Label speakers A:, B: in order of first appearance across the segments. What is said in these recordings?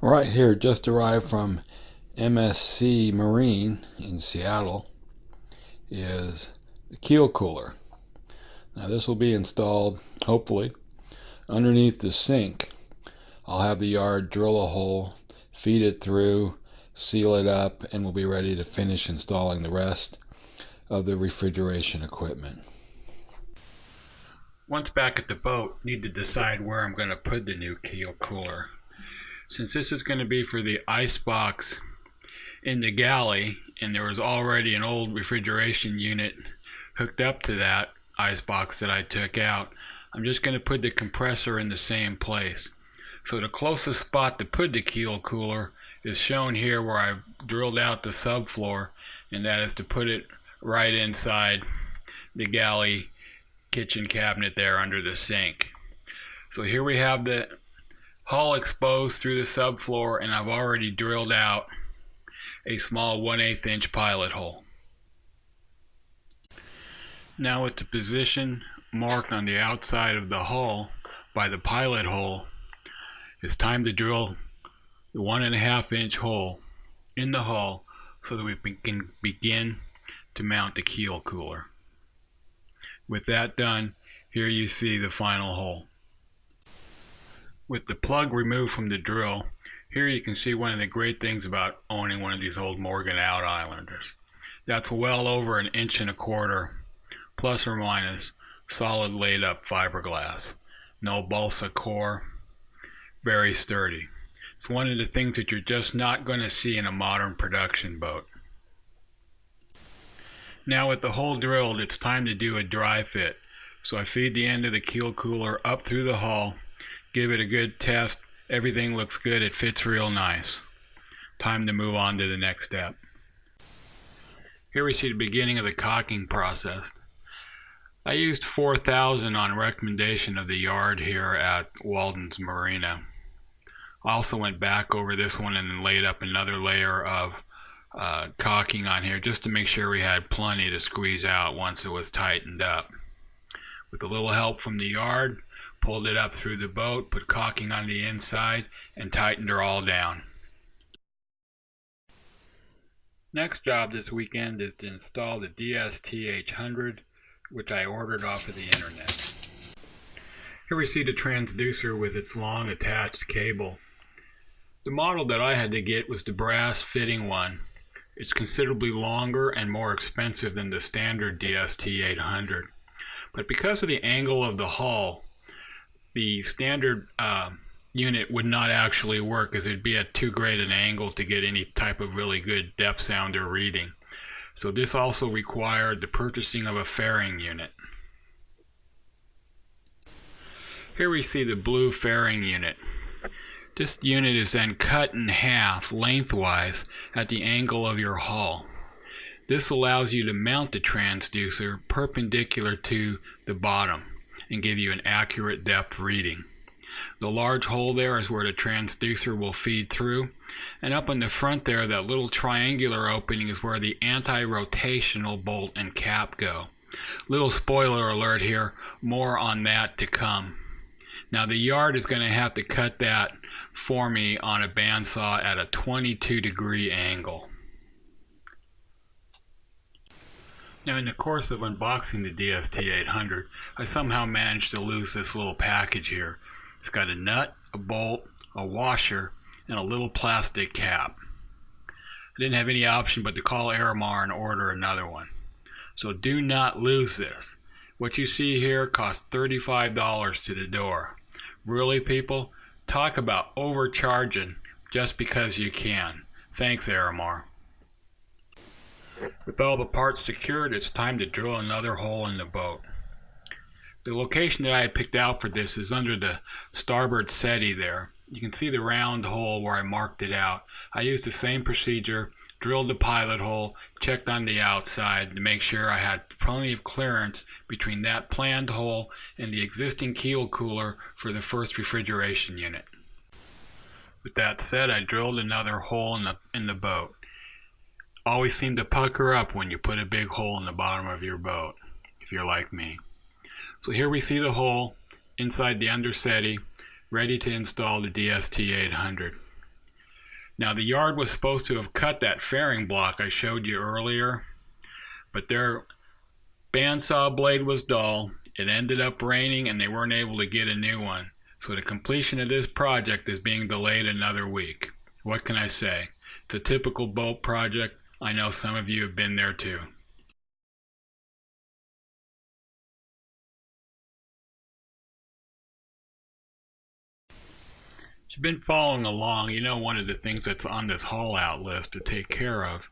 A: Right here, just arrived from MSC Marine in Seattle, is the keel cooler. Now this will be installed, hopefully, underneath the sink. I'll have the yard drill a hole, feed it through, seal it up, and we'll be ready to finish installing the rest of the refrigeration equipment. Once back at the boat, need to decide where I'm going to put the new keel cooler. Since this is going to be for the ice box in the Galley, and there was already an old refrigeration unit hooked up to that ice box that I took out, I'm just going to put the compressor in the same place. So the closest spot to put the keel cooler is shown here where I've drilled out the subfloor, and that is to put it right inside the Galley kitchen cabinet there under the sink. So here we have the hull exposed through the subfloor, and I've already drilled out a small 1/8 inch pilot hole. Now with the position marked on the outside of the hull by the pilot hole, it's time to drill the 1.5 inch hole in the hull so that we can begin to mount the keel cooler. With that done, here you see the final hole. With the plug removed from the drill, here you can see one of the great things about owning one of these old Morgan out Islanders. That's well over 1.25 inches, plus or minus, solid laid up fiberglass. No balsa core, very sturdy. It's one of the things that you're just not going to see in a modern production boat. Now with the hole drilled, it's time to do a dry fit. So I feed the end of the keel cooler up through the hull, give it a good test. Everything looks good. It fits real nice. Time to move on to the next step. Here we see the beginning of the caulking process. I used 4,000 on recommendation of the yard here at Walden's Marina. I also went back over this one and then laid up another layer of caulking on here just to make sure we had plenty to squeeze out once it was tightened up. With a little help from the yard, pulled it up through the boat, put caulking on the inside, and tightened her all down. Next job this weekend is to install the DST-800, which I ordered off of the internet. Here we see the transducer with its long attached cable. The model that I had to get was the brass fitting one. It's considerably longer and more expensive than the standard DST-800. But because of the angle of the hull, the standard unit would not actually work, as it'd be at too great an angle to get any type of really good depth sounder reading. So this also required the purchasing of a fairing unit. Here we see the blue fairing unit. This unit is then cut in half lengthwise at the angle of your hull. This allows you to mount the transducer perpendicular to the bottom and give you an accurate depth reading. The large hole there is where the transducer will feed through, and up in the front there, that little triangular opening is where the anti-rotational bolt and cap go. Little spoiler alert here, more on that to come. Now the yard is going to have to cut that for me on a bandsaw at a 22-degree angle. Now in the course of unboxing the DST-800, I somehow managed to lose this little package here. It's got a nut, a bolt, a washer, and a little plastic cap. I didn't have any option but to call Aramar and order another one. So do not lose this. What you see here costs $35 to the door. Really, people? Talk about overcharging just because you can. Thanks, Aramar. With all the parts secured, it's time to drill another hole in the boat. The location that I had picked out for this is under the starboard settee there. You can see the round hole where I marked it out. I used the same procedure, drilled the pilot hole, checked on the outside to make sure I had plenty of clearance between that planned hole and the existing keel cooler for the first refrigeration unit. With that said, I drilled another hole in the boat. Always seem to pucker up when you put a big hole in the bottom of your boat, if you're like me. So here we see the hole inside the undersettee, ready to install the DST-800. Now the yard was supposed to have cut that fairing block I showed you earlier, but their bandsaw blade was dull. It ended up raining and they weren't able to get a new one. So the completion of this project is being delayed another week. What can I say? It's a typical boat project. I know some of you have been there too. If you've been following along, you know one of the things that's on this haul out list to take care of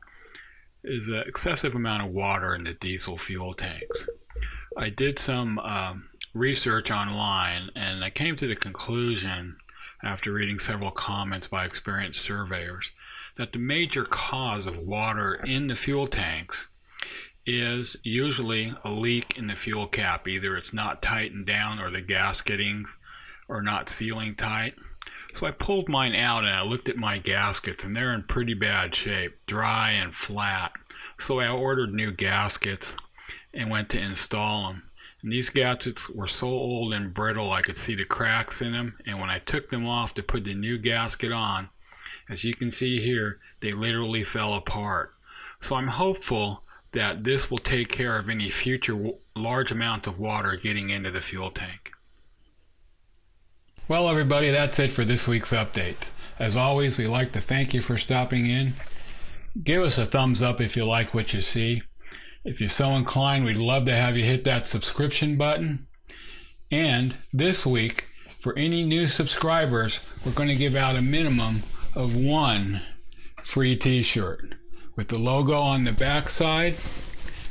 A: is an excessive amount of water in the diesel fuel tanks. I did some research online and I came to the conclusion, after reading several comments by experienced surveyors, that the major cause of water in the fuel tanks is usually a leak in the fuel cap. Either it's not tightened down or the gasketings are not sealing tight. So I pulled mine out and I looked at my gaskets and they're in pretty bad shape, dry and flat. So I ordered new gaskets and went to install them. And these gaskets were so old and brittle I could see the cracks in them, and when I took them off to put the new gasket on, as you can see here, they literally fell apart. So I'm hopeful that this will take care of any future large amount of water getting into the fuel tank. Well, everybody, that's it for this week's update. As always, we'd like to thank you for stopping in. Give us a thumbs up if you like what you see. If you're so inclined, we'd love to have you hit that subscription button. And this week, for any new subscribers, we're going to give out a minimum of one free t-shirt with the logo on the back side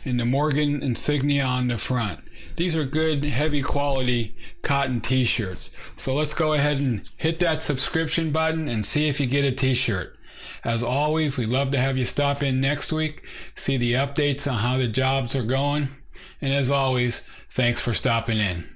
A: and the Morgan insignia on the front. These are good, heavy quality cotton t-shirts. So let's go ahead and hit that subscription button and see if you get a t-shirt. As always, we'd love to have you stop in next week, see the updates on how the jobs are going. And as always, thanks for stopping in.